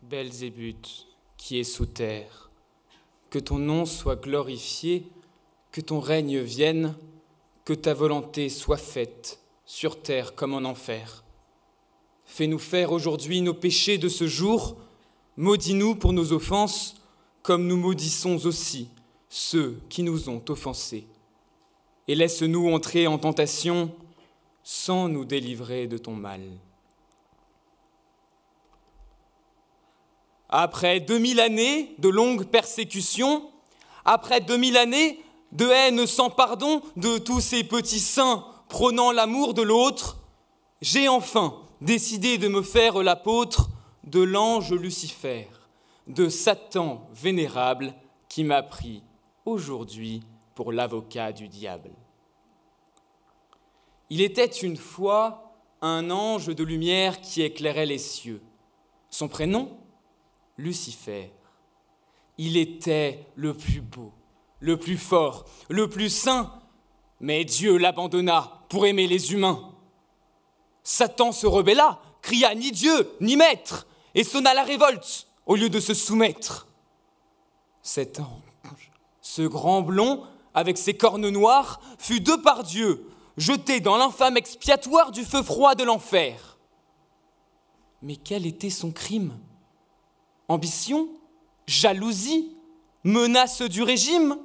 Belzébuth, qui est sous terre, que ton nom soit glorifié, que ton règne vienne, que ta volonté soit faite, sur terre comme en enfer. Fais-nous faire aujourd'hui nos péchés de ce jour, maudis-nous pour nos offenses, comme nous maudissons aussi ceux qui nous ont offensés. Et laisse-nous entrer en tentation, sans nous délivrer de ton mal. Après 2000 années de longues persécutions, après 2000 années de haine sans pardon de tous ces petits saints prônant l'amour de l'autre, j'ai enfin décidé de me faire l'apôtre de l'ange Lucifer, de Satan vénérable qui m'a pris aujourd'hui pour l'avocat du diable. Il était une fois un ange de lumière qui éclairait les cieux. Son prénom, Lucifer. Il était le plus beau, le plus fort, le plus saint, mais Dieu l'abandonna pour aimer les humains. Satan se rebella, cria ni Dieu, ni maître, et sonna la révolte au lieu de se soumettre. Cet ange, ce grand blond, avec ses cornes noires, fut de par Dieu jeté dans l'infâme expiatoire du feu froid de l'enfer. Mais quel était son crime ? Ambition ? Jalousie ? Menace du régime ?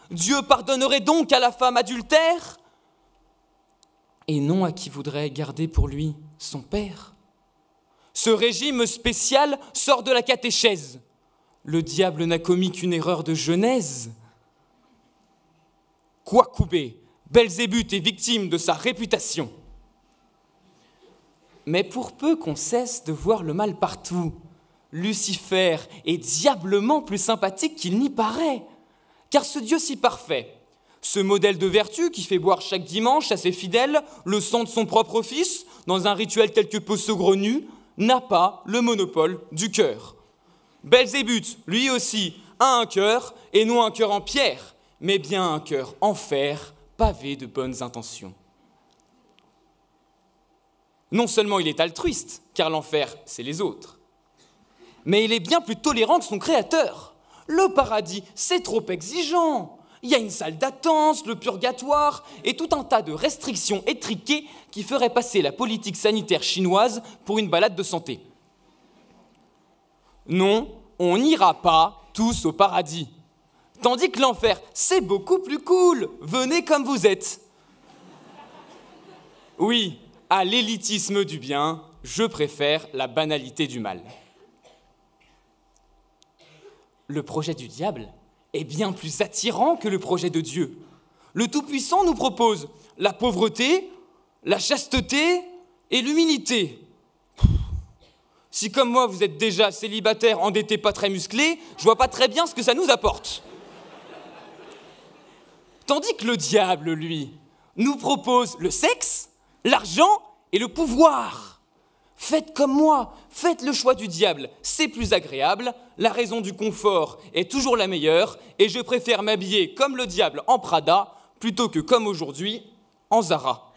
Dieu pardonnerait donc à la femme adultère ? Et non à qui voudrait garder pour lui son père ? Ce régime spécial sort de la catéchèse. Le diable n'a commis qu'une erreur de genèse. Quoiqu'oubé, Belzébuth est victime de sa réputation. Mais pour peu qu'on cesse de voir le mal partout, Lucifer est diablement plus sympathique qu'il n'y paraît. Car ce Dieu si parfait, ce modèle de vertu qui fait boire chaque dimanche à ses fidèles le sang de son propre fils, dans un rituel quelque peu saugrenu, n'a pas le monopole du cœur. Belzébuth, lui aussi, a un cœur, et non un cœur en pierre, mais bien un cœur en fer, pavé de bonnes intentions. Non seulement il est altruiste, car l'enfer, c'est les autres, mais il est bien plus tolérant que son créateur. Le paradis, c'est trop exigeant. Il y a une salle d'attente, le purgatoire, et tout un tas de restrictions étriquées qui feraient passer la politique sanitaire chinoise pour une balade de santé. Non, on n'ira pas tous au paradis. Tandis que l'enfer, c'est beaucoup plus cool. Venez comme vous êtes. Oui, à l'élitisme du bien, je préfère la banalité du mal. Le projet du diable est bien plus attirant que le projet de Dieu. Le Tout-Puissant nous propose la pauvreté, la chasteté et l'humilité. Si comme moi vous êtes déjà célibataire, endetté, pas très musclé, je vois pas très bien ce que ça nous apporte. Tandis que le diable, lui, nous propose le sexe, l'argent et le pouvoir. Faites comme moi, faites le choix du diable, c'est plus agréable, la raison du confort est toujours la meilleure, et je préfère m'habiller comme le diable en Prada, plutôt que comme aujourd'hui, en Zara.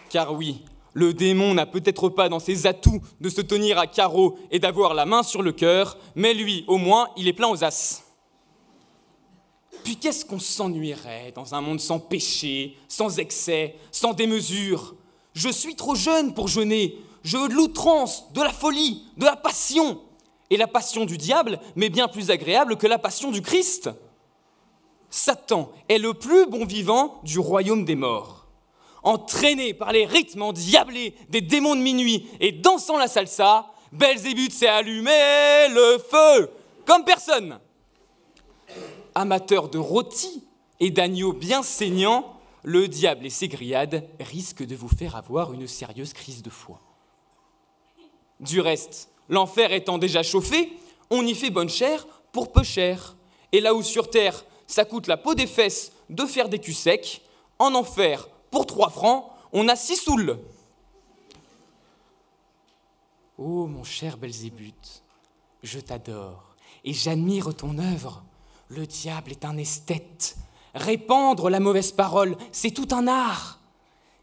Car oui, le démon n'a peut-être pas dans ses atouts de se tenir à carreau et d'avoir la main sur le cœur, mais lui, au moins, il est plein aux as. Puis qu'est-ce qu'on s'ennuierait dans un monde sans péché, sans excès, sans démesure ? Je suis trop jeune pour jeûner. Je veux de l'outrance, de la folie, de la passion. Et la passion du diable m'est bien plus agréable que la passion du Christ. Satan est le plus bon vivant du royaume des morts. Entraîné par les rythmes endiablés des démons de minuit et dansant la salsa, Belzébuth s'est allumé le feu, comme personne. Amateur de rôtis et d'agneaux bien saignants, le diable et ses grillades risquent de vous faire avoir une sérieuse crise de foi. Du reste, l'enfer étant déjà chauffé, on y fait bonne chère pour peu cher. Et là où sur terre, ça coûte la peau des fesses de faire des culs secs, en enfer, pour 3 francs, on a 6 souls. Oh, mon cher Belzébuth, je t'adore et j'admire ton œuvre. Le diable est un esthète, Répandre la mauvaise parole, c'est tout un art.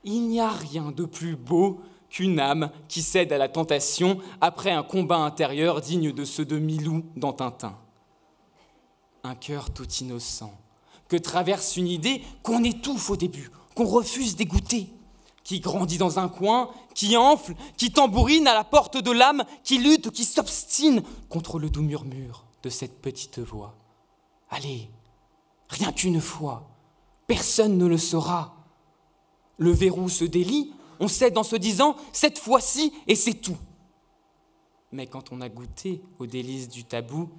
Il n'y a rien de plus beau qu'une âme qui cède à la tentation après un combat intérieur digne de ceux de Milou dans Tintin. Un cœur tout innocent, que traverse une idée qu'on étouffe au début, qu'on refuse d'égoûter, qui grandit dans un coin, qui enfle, qui tambourine à la porte de l'âme, qui lutte, qui s'obstine contre le doux murmure de cette petite voix. Allez, rien qu'une fois, personne ne le saura. Le verrou se délie, on cède en se disant « cette fois-ci, et c'est tout ». Mais quand on a goûté aux délices du tabou,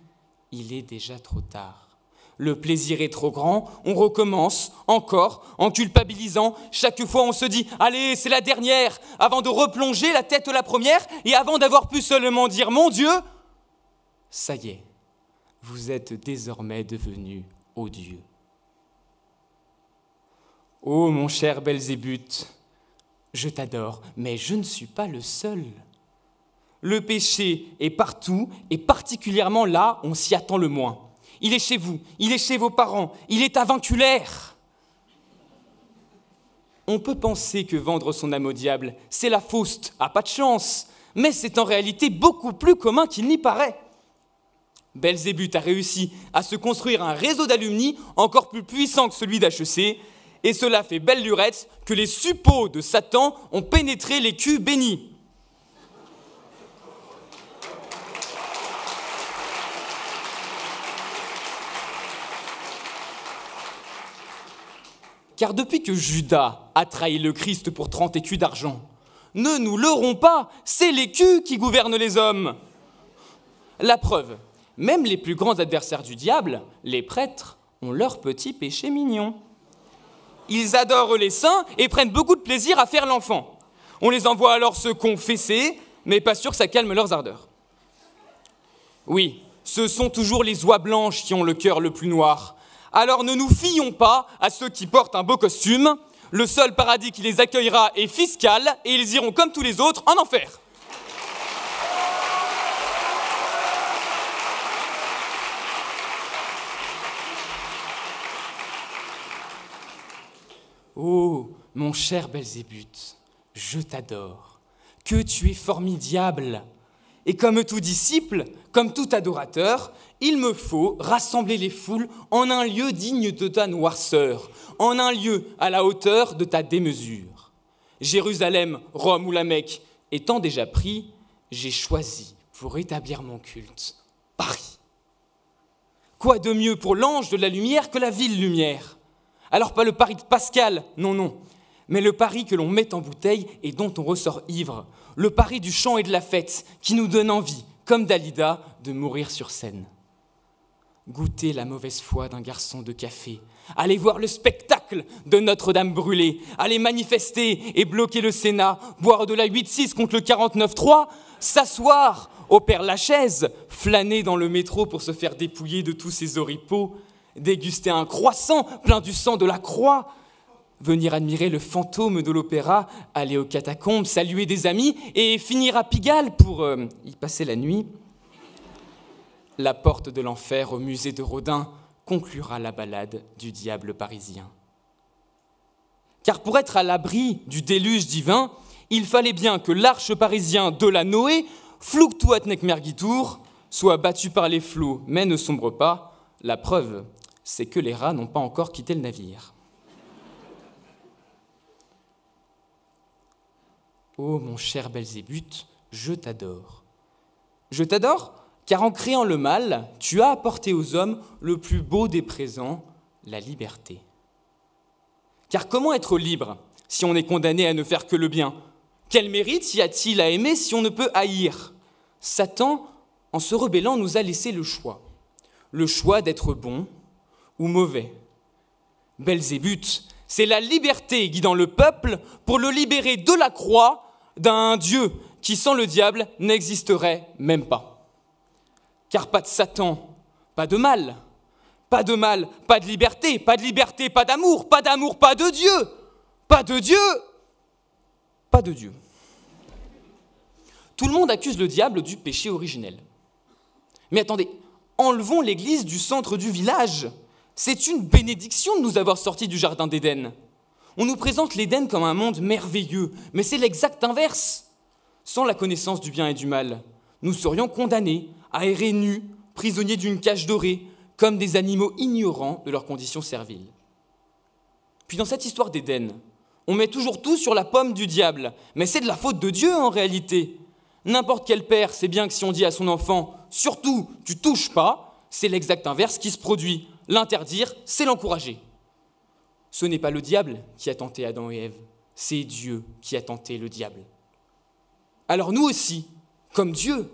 il est déjà trop tard. Le plaisir est trop grand, on recommence, encore, en culpabilisant. Chaque fois, on se dit « allez, c'est la dernière », avant de replonger la tête la première, et avant d'avoir pu seulement dire « mon Dieu », ça y est, vous êtes désormais devenu odieux. Ô mon cher Belzébuth, je t'adore, mais je ne suis pas le seul. Le péché est partout, et particulièrement là, on s'y attend le moins. Il est chez vous, il est chez vos parents, il est avinculaire. On peut penser que vendre son âme au diable, c'est la Faust, à pas de chance, mais c'est en réalité beaucoup plus commun qu'il n'y paraît. Belzébuth a réussi à se construire un réseau d'alumni encore plus puissant que celui d'HEC, et cela fait belle lurette que les suppôts de Satan ont pénétré les culs bénis. Car depuis que Judas a trahi le Christ pour 30 écus d'argent, ne nous leurrons pas, c'est l'écu qui gouverne les hommes. La preuve, même les plus grands adversaires du diable, les prêtres, ont leurs petits péchés mignons. Ils adorent les saints et prennent beaucoup de plaisir à faire l'enfant. On les envoie alors se confesser, mais pas sûr que ça calme leurs ardeurs. Oui, ce sont toujours les oies blanches qui ont le cœur le plus noir. Alors ne nous fions pas à ceux qui portent un beau costume. Le seul paradis qui les accueillera est fiscal et ils iront comme tous les autres en enfer. Oh, mon cher Belzébuth, je t'adore, que tu es formidable. Et comme tout disciple, comme tout adorateur, il me faut rassembler les foules en un lieu digne de ta noirceur, en un lieu à la hauteur de ta démesure. Jérusalem, Rome ou la Mecque étant déjà pris, j'ai choisi pour établir mon culte Paris. Quoi de mieux pour l'ange de la lumière que la ville lumière ? Alors pas le Paris de Pascal, non, mais le Paris que l'on met en bouteille et dont on ressort ivre, le Paris du chant et de la fête qui nous donne envie, comme Dalida, de mourir sur scène. Goûter la mauvaise foi d'un garçon de café, aller voir le spectacle de Notre-Dame brûlée, aller manifester et bloquer le Sénat, boire de la 8-6 contre le 49-3, s'asseoir au Père-Lachaise, flâner dans le métro pour se faire dépouiller de tous ses oripeaux, déguster un croissant plein du sang de la croix, venir admirer le fantôme de l'opéra, aller aux catacombes, saluer des amis et finir à Pigalle pour y passer la nuit. La porte de l'enfer au musée de Rodin conclura la balade du diable parisien. Car pour être à l'abri du déluge divin, il fallait bien que l'arche parisien de la Noé, fluctuat nec mergitur, soit battu par les flots mais ne sombre pas. La preuve, c'est que les rats n'ont pas encore quitté le navire. Oh mon cher Belzébuth, je t'adore. Je t'adore car en créant le mal, tu as apporté aux hommes le plus beau des présents, la liberté. Car comment être libre si on est condamné à ne faire que le bien ? Quel mérite y a-t-il à aimer si on ne peut haïr ? Satan, en se rebellant, nous a laissé le choix d'être bon ou mauvais. Belzébuth, c'est la liberté guidant le peuple pour le libérer de la croix d'un Dieu qui, sans le diable, n'existerait même pas. Car pas de Satan, pas de mal, pas de liberté, pas d'amour, pas de Dieu, pas de Dieu, pas de Dieu. Tout le monde accuse le diable du péché originel. Mais attendez, enlevons l'église du centre du village. C'est une bénédiction de nous avoir sortis du jardin d'Éden. On nous présente l'Éden comme un monde merveilleux, mais c'est l'exact inverse. Sans la connaissance du bien et du mal, nous serions condamnés à errer nus, prisonniers d'une cage dorée, comme des animaux ignorants de leurs conditions serviles. Puis dans cette histoire d'Éden, on met toujours tout sur la pomme du diable, mais c'est de la faute de Dieu en réalité. N'importe quel père sait bien que si on dit à son enfant « surtout, tu touches pas », c'est l'exact inverse qui se produit. L'interdire, c'est l'encourager. Ce n'est pas le diable qui a tenté Adam et Ève, c'est Dieu qui a tenté le diable. Alors nous aussi, comme Dieu,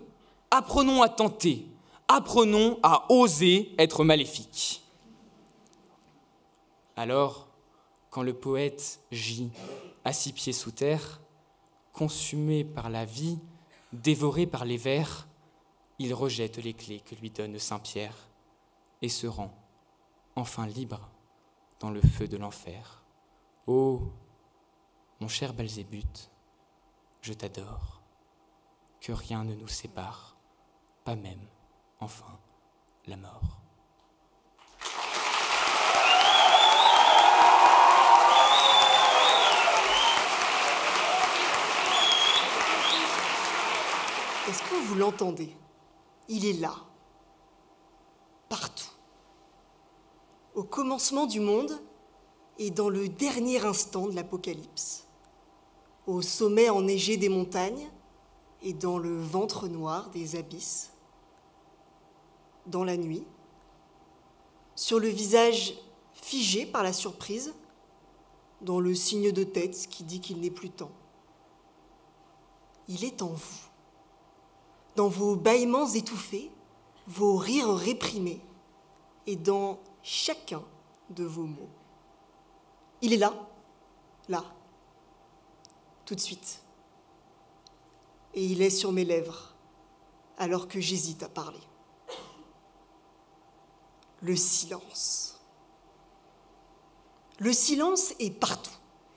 apprenons à tenter, apprenons à oser être maléfiques. Alors, quand le poète gît à 6 pieds sous terre, consumé par la vie, dévoré par les vers, il rejette les clés que lui donne Saint-Pierre et se rend, enfin libre, dans le feu de l'enfer. Oh, mon cher Belzébuth, je t'adore, que rien ne nous sépare, pas même, enfin, la mort. Est-ce que vous l'entendez? Il est là, partout. Au commencement du monde et dans le dernier instant de l'Apocalypse. Au sommet enneigé des montagnes et dans le ventre noir des abysses. Dans la nuit, sur le visage figé par la surprise, dans le signe de tête qui dit qu'il n'est plus temps. Il est en vous. Dans vos bâillements étouffés, vos rires réprimés, et dans chacun de vos mots. Il est là, tout de suite. Et il est sur mes lèvres, alors que j'hésite à parler. Le silence. Le silence est partout.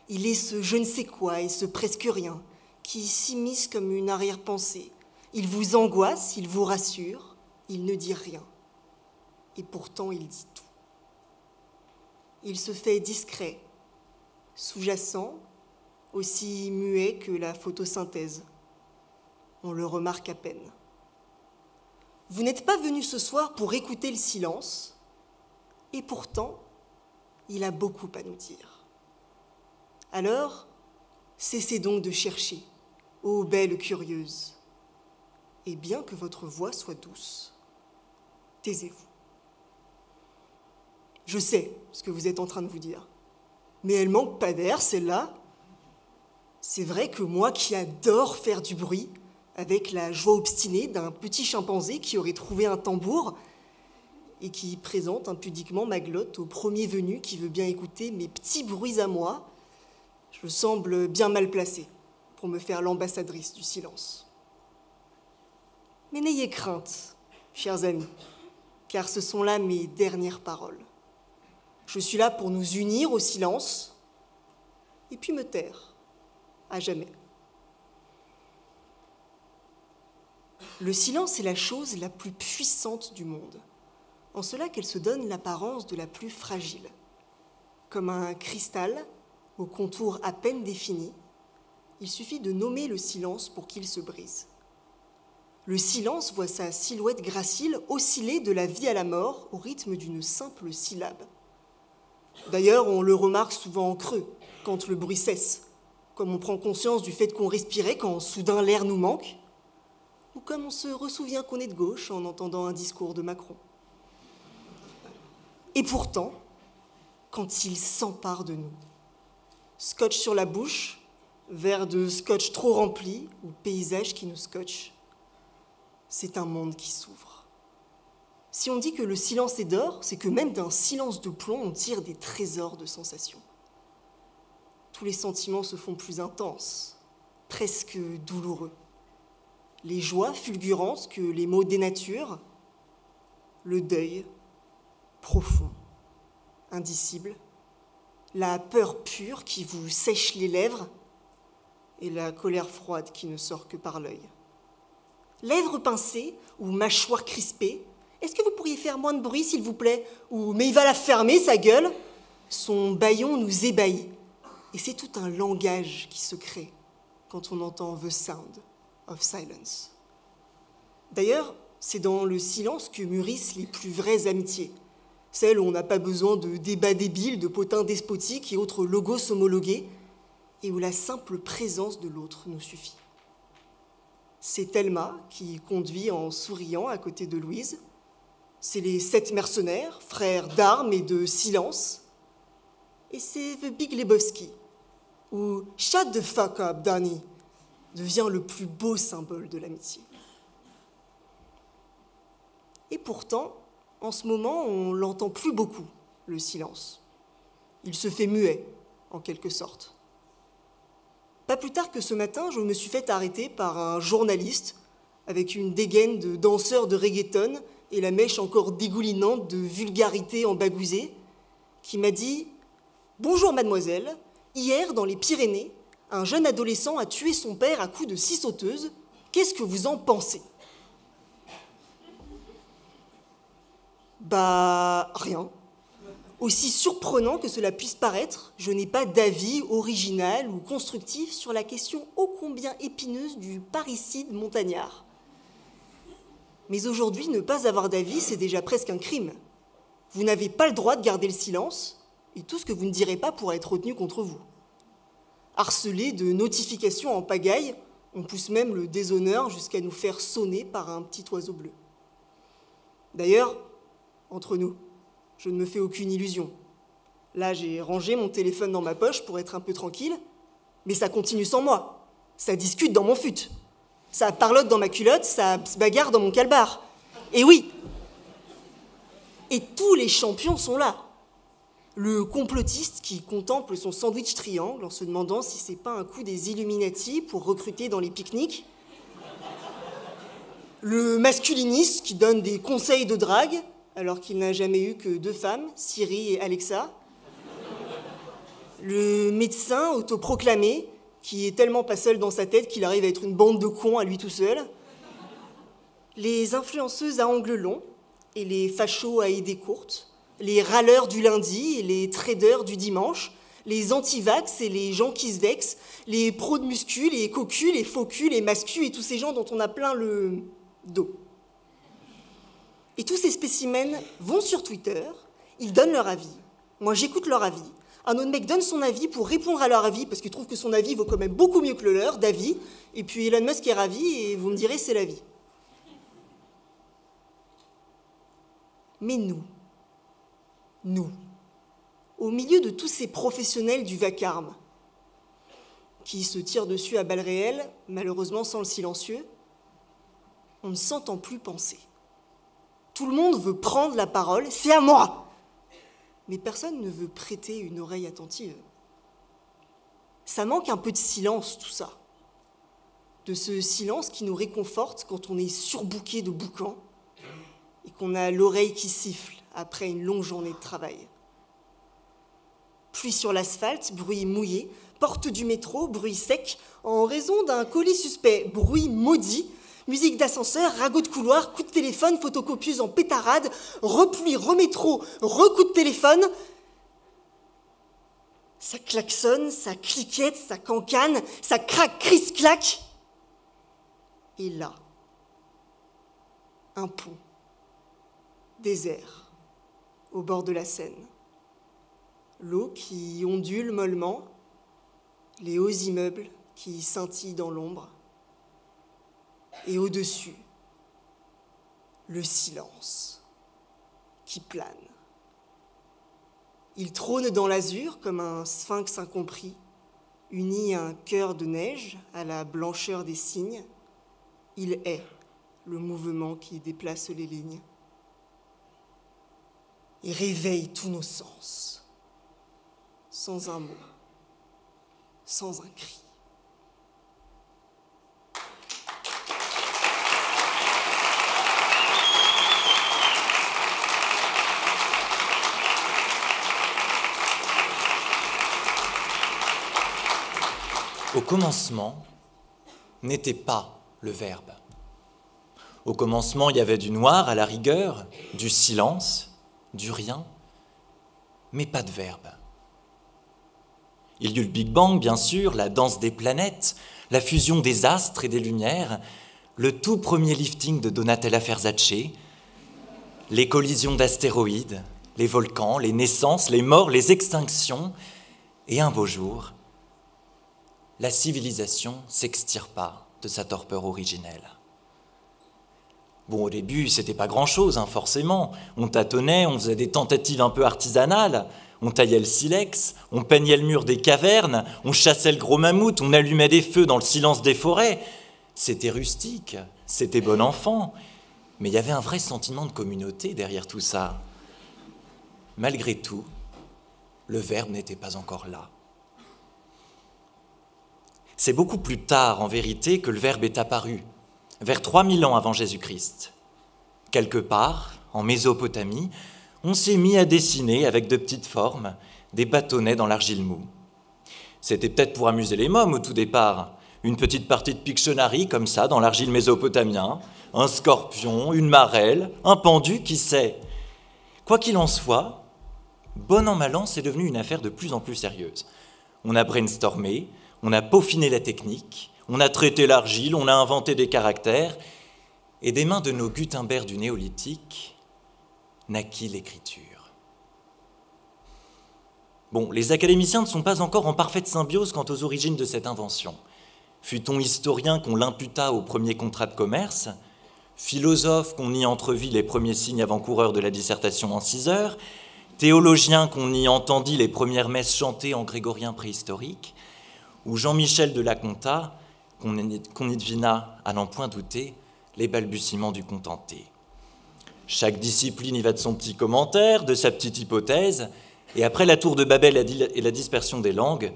Il est ce je ne sais quoi et ce presque rien qui s'immisce comme une arrière-pensée. Il vous angoisse, il vous rassure, il ne dit rien. Et pourtant, il dit tout. Il se fait discret, sous-jacent, aussi muet que la photosynthèse. On le remarque à peine. Vous n'êtes pas venu ce soir pour écouter le silence, et pourtant, il a beaucoup à nous dire. Alors, cessez donc de chercher, ô belle curieuse. Et bien que votre voix soit douce, taisez-vous. Je sais ce que vous êtes en train de vous dire, mais elle manque pas d'air, celle-là. C'est vrai que moi qui adore faire du bruit, avec la joie obstinée d'un petit chimpanzé qui aurait trouvé un tambour et qui présente impudiquement ma glotte au premier venu qui veut bien écouter mes petits bruits à moi, je semble bien mal placée pour me faire l'ambassadrice du silence. Mais n'ayez crainte, chers amis, car ce sont là mes dernières paroles. Je suis là pour nous unir au silence et puis me taire, à jamais. Le silence est la chose la plus puissante du monde, en cela qu'elle se donne l'apparence de la plus fragile. Comme un cristal au contour à peine défini, il suffit de nommer le silence pour qu'il se brise. Le silence voit sa silhouette gracile osciller de la vie à la mort au rythme d'une simple syllabe. D'ailleurs, on le remarque souvent en creux, quand le bruit cesse, comme on prend conscience du fait qu'on respirait quand soudain l'air nous manque, ou comme on se ressouvient qu'on est de gauche en entendant un discours de Macron. Et pourtant, quand il s'empare de nous, scotch sur la bouche, verre de scotch trop rempli ou paysage qui nous scotche, c'est un monde qui s'ouvre. Si on dit que le silence est d'or, c'est que même d'un silence de plomb, on tire des trésors de sensations. Tous les sentiments se font plus intenses, presque douloureux. Les joies fulgurantes que les mots dénaturent, le deuil profond, indicible, la peur pure qui vous sèche les lèvres et la colère froide qui ne sort que par l'œil. Lèvres pincées ou mâchoires crispées, Est-ce que vous pourriez faire moins de bruit, s'il vous plaît ? Ou « Mais il va la fermer, sa gueule !» Son bâillon nous ébahit. Et c'est tout un langage qui se crée quand on entend « The Sound of Silence ». D'ailleurs, c'est dans le silence que mûrissent les plus vraies amitiés. Celles où on n'a pas besoin de débats débiles, de potins despotiques et autres logos homologués, et où la simple présence de l'autre nous suffit. C'est Thelma qui conduit en souriant à côté de Louise. C'est les 7 mercenaires, frères d'armes et de silence. Et c'est The Big Lebowski, où « Shut the fuck up, Danny » devient le plus beau symbole de l'amitié. Et pourtant, en ce moment, on l'entend plus beaucoup, le silence. Il se fait muet, en quelque sorte. Pas plus tard que ce matin, je me suis fait arrêter par un journaliste avec une dégaine de danseur de reggaeton et la mèche encore dégoulinante de vulgarité embagousée, qui m'a dit « Bonjour mademoiselle, hier dans les Pyrénées, un jeune adolescent a tué son père à coups de scie sauteuse. Qu'est-ce que vous en pensez ?» Bah, rien. Aussi surprenant que cela puisse paraître, je n'ai pas d'avis original ou constructif sur la question ô combien épineuse du parricide montagnard. Mais aujourd'hui, ne pas avoir d'avis, c'est déjà presque un crime. Vous n'avez pas le droit de garder le silence, et tout ce que vous ne direz pas pourra être retenu contre vous. Harcelé de notifications en pagaille, on pousse même le déshonneur jusqu'à nous faire sonner par un petit oiseau bleu. D'ailleurs, entre nous, je ne me fais aucune illusion. Là, j'ai rangé mon téléphone dans ma poche pour être un peu tranquille, mais ça continue sans moi. Ça discute dans mon fut. Ça parlote dans ma culotte, ça se bagarre dans mon calbar. Et oui. Et tous les champions sont là. Le complotiste qui contemple son sandwich triangle en se demandant si c'est pas un coup des Illuminati pour recruter dans les pique-niques. Le masculiniste qui donne des conseils de drague alors qu'il n'a jamais eu que 2 femmes, Siri et Alexa. Le médecin autoproclamé qui est tellement pas seul dans sa tête qu'il arrive à être une bande de cons à lui tout seul. Les influenceuses à ongles longs et les fachos à idées courtes. Les râleurs du lundi et les traders du dimanche. Les anti-vax et les gens qui se vexent. Les pros de muscu, les cocus, les faux culs, les mascus et tous ces gens dont on a plein le dos. Et tous ces spécimens vont sur Twitter, ils donnent leur avis. Moi, j'écoute leur avis. Un autre mec donne son avis pour répondre à leur avis, parce qu'il trouve que son avis vaut quand même beaucoup mieux que le leur, d'avis. Et puis Elon Musk est ravi, et vous me direz, c'est la vie. Mais nous, au milieu de tous ces professionnels du vacarme, qui se tirent dessus à balles réelles, malheureusement sans le silencieux, on ne s'entend plus penser. Tout le monde veut prendre la parole, c'est à moi. Mais personne ne veut prêter une oreille attentive. Ça manque un peu de silence, tout ça. De ce silence qui nous réconforte quand on est surbooké de boucans et qu'on a l'oreille qui siffle après une longue journée de travail. Pluie sur l'asphalte, bruit mouillé. Porte du métro, bruit sec. En raison d'un colis suspect, bruit maudit. Musique d'ascenseur, ragot de couloir, coup de téléphone, photocopieuse en pétarade, repluie, remétro, recoup de téléphone. Ça klaxonne, ça cliquette, ça cancane, ça craque, crisse, claque. Et là, un pont, désert, au bord de la Seine. L'eau qui ondule mollement, les hauts immeubles qui scintillent dans l'ombre. Et au-dessus, le silence qui plane. Il trône dans l'azur comme un sphinx incompris, uni à un cœur de neige à la blancheur des cygnes. Il est le mouvement qui déplace les lignes et réveille tous nos sens, sans un mot, sans un cri. Au commencement n'était pas le Verbe. Au commencement, il y avait du noir à la rigueur, du silence, du rien, mais pas de verbe. Il y eut le Big Bang, bien sûr, la danse des planètes, la fusion des astres et des lumières, le tout premier lifting de Donatella Versace, les collisions d'astéroïdes, les volcans, les naissances, les morts, les extinctions, et un beau jour, la civilisation s'extirpa de sa torpeur originelle. Bon, au début, c'était pas grand-chose, forcément. On tâtonnait, on faisait des tentatives un peu artisanales, on taillait le silex, on peignait le mur des cavernes, on chassait le gros mammouth, on allumait des feux dans le silence des forêts. C'était rustique, c'était bon enfant, mais il y avait un vrai sentiment de communauté derrière tout ça. Malgré tout, le verbe n'était pas encore là. C'est beaucoup plus tard, en vérité, que le verbe est apparu, vers 3000 ans avant Jésus-Christ. Quelque part, en Mésopotamie, on s'est mis à dessiner, avec de petites formes, des bâtonnets dans l'argile moue. C'était peut-être pour amuser les mômes au tout départ, une petite partie de Pictionary comme ça, dans l'argile mésopotamien, un scorpion, une marelle, un pendu, qui sait. Quoi qu'il en soit, bon an mal an, c'est devenu une affaire de plus en plus sérieuse. On a brainstormé, on a peaufiné la technique, on a traité l'argile, on a inventé des caractères, et des mains de nos Gutenberg du néolithique naquit l'écriture. Bon, les académiciens ne sont pas encore en parfaite symbiose quant aux origines de cette invention. Fut-on historien qu'on l'imputa au premier contrat de commerce, philosophe qu'on y entrevit les premiers signes avant-coureurs de la dissertation en 6 heures, théologien qu'on y entendit les premières messes chantées en grégorien préhistorique, ou Jean-Michel de la Conta, qu'on y devina, à n'en point douter, les balbutiements du contenté. Chaque discipline y va de son petit commentaire, de sa petite hypothèse, et après la tour de Babel et la dispersion des langues,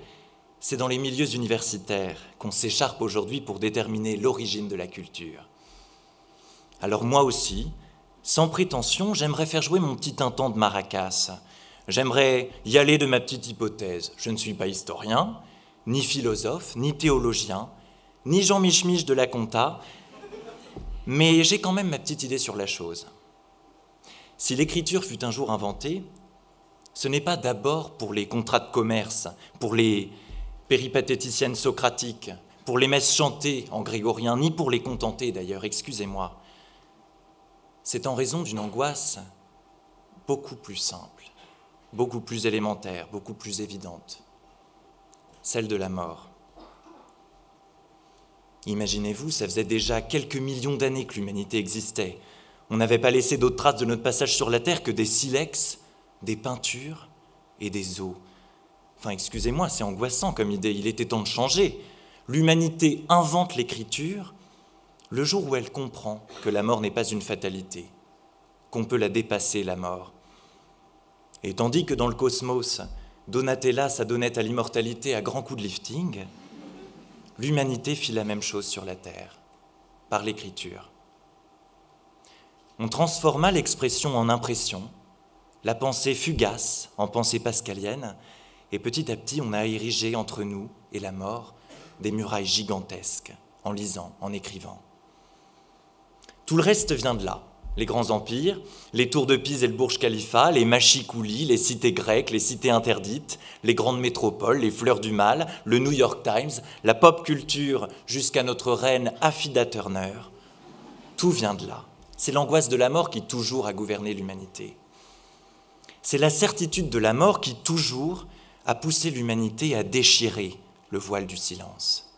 c'est dans les milieux universitaires qu'on s'écharpe aujourd'hui pour déterminer l'origine de la culture. Alors moi aussi, sans prétention, j'aimerais faire jouer mon petit tintant de maracas. J'aimerais y aller de ma petite hypothèse. Je ne suis pas historien, ni philosophe, ni théologien, ni Jean Mich de la Conta, mais j'ai quand même ma petite idée sur la chose. Si l'écriture fut un jour inventée, ce n'est pas d'abord pour les contrats de commerce, pour les péripatéticiennes socratiques, pour les messes chantées en grégorien, ni pour les contenter d'ailleurs, excusez-moi. C'est en raison d'une angoisse beaucoup plus simple, beaucoup plus élémentaire, beaucoup plus évidente, celle de la mort. Imaginez-vous, ça faisait déjà quelques millions d'années que l'humanité existait. On n'avait pas laissé d'autres traces de notre passage sur la Terre que des silex, des peintures et des os. Enfin, excusez-moi, c'est angoissant comme idée, il était temps de changer. L'humanité invente l'écriture le jour où elle comprend que la mort n'est pas une fatalité, qu'on peut la dépasser, la mort. Et tandis que dans le cosmos, Donatella s'adonnait à l'immortalité à grands coups de lifting, l'humanité fit la même chose sur la Terre, par l'écriture. On transforma l'expression en impression, la pensée fugace en pensée pascalienne, et petit à petit, on a érigé entre nous et la mort des murailles gigantesques, en lisant, en écrivant. Tout le reste vient de là. Les grands empires, les tours de Pise et le Burj Khalifa, les machicoulis, les cités grecques, les cités interdites, les grandes métropoles, les fleurs du mal, le New York Times, la pop culture jusqu'à notre reine Affida Turner. Tout vient de là. C'est l'angoisse de la mort qui toujours a gouverné l'humanité. C'est la certitude de la mort qui toujours a poussé l'humanité à déchirer le voile du silence.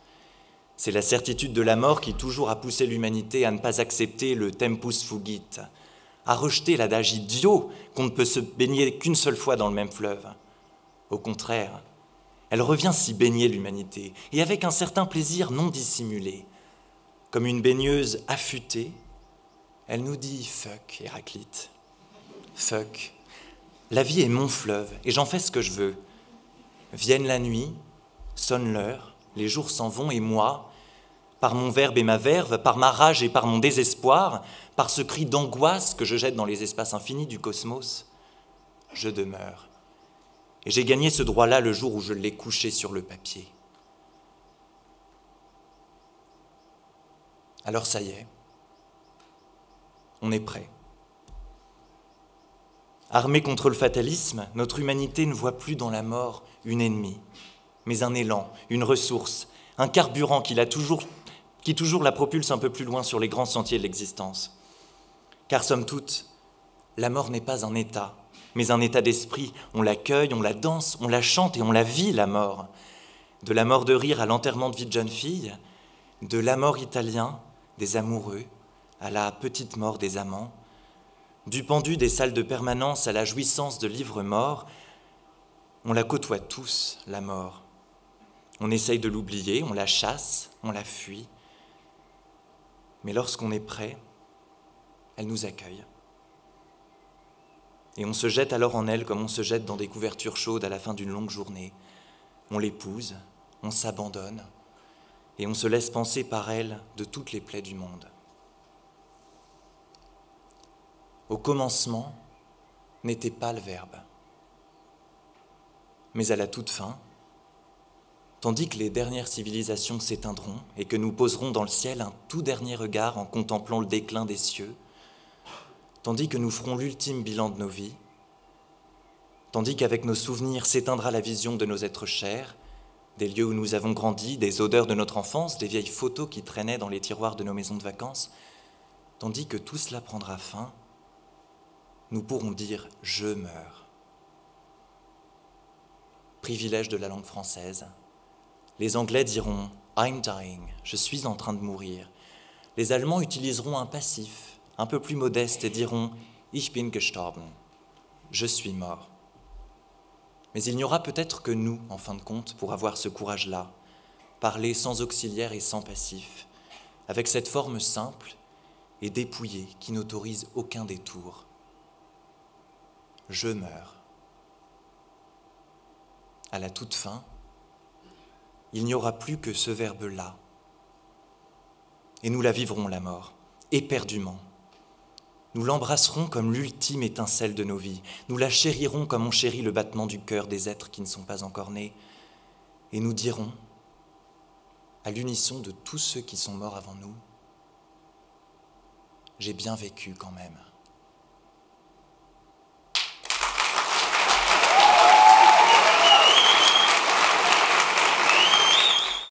C'est la certitude de la mort qui toujours a poussé l'humanité à ne pas accepter le tempus fugit, à rejeter l'adage idiot qu'on ne peut se baigner qu'une seule fois dans le même fleuve. Au contraire, elle revient s'y baigner l'humanité, et avec un certain plaisir non dissimulé. Comme une baigneuse affûtée, elle nous dit « fuck, Héraclite, fuck, la vie est mon fleuve, et j'en fais ce que je veux. Vienne la nuit, sonne l'heure, les jours s'en vont, et moi, par mon verbe et ma verve, par ma rage et par mon désespoir, par ce cri d'angoisse que je jette dans les espaces infinis du cosmos, je demeure. Et j'ai gagné ce droit-là le jour où je l'ai couché sur le papier. Alors ça y est, on est prêt. Armée contre le fatalisme, notre humanité ne voit plus dans la mort une ennemie, mais un élan, une ressource, un carburant qui toujours la propulse un peu plus loin sur les grands sentiers de l'existence. Car somme toute, la mort n'est pas un état, mais un état d'esprit. On l'accueille, on la danse, on la chante et on la vit, la mort. De la mort de rire à l'enterrement de vie de jeune fille, de l'amour italien des amoureux à la petite mort des amants, du pendu des salles de permanence à la jouissance de livres morts, on la côtoie tous, la mort. On essaye de l'oublier, on la chasse, on la fuit. Mais lorsqu'on est prêt, elle nous accueille. Et on se jette alors en elle comme on se jette dans des couvertures chaudes à la fin d'une longue journée. On l'épouse, on s'abandonne, et on se laisse penser par elle de toutes les plaies du monde. Au commencement n'était pas le Verbe, mais à la toute fin, tandis que les dernières civilisations s'éteindront et que nous poserons dans le ciel un tout dernier regard en contemplant le déclin des cieux, tandis que nous ferons l'ultime bilan de nos vies, tandis qu'avec nos souvenirs s'éteindra la vision de nos êtres chers, des lieux où nous avons grandi, des odeurs de notre enfance, des vieilles photos qui traînaient dans les tiroirs de nos maisons de vacances, tandis que tout cela prendra fin, nous pourrons dire « je meurs ». Privilège de la langue française. Les Anglais diront « I'm dying », je suis en train de mourir. Les Allemands utiliseront un passif, un peu plus modeste, et diront « Ich bin gestorben », je suis mort. Mais il n'y aura peut-être que nous, en fin de compte, pour avoir ce courage-là, parler sans auxiliaire et sans passif, avec cette forme simple et dépouillée qui n'autorise aucun détour. Je meurs. À la toute fin, il n'y aura plus que ce verbe-là. Et nous la vivrons, la mort, éperdument. Nous l'embrasserons comme l'ultime étincelle de nos vies. Nous la chérirons comme on chérit le battement du cœur des êtres qui ne sont pas encore nés. Et nous dirons, à l'unisson de tous ceux qui sont morts avant nous, « J'ai bien vécu quand même ».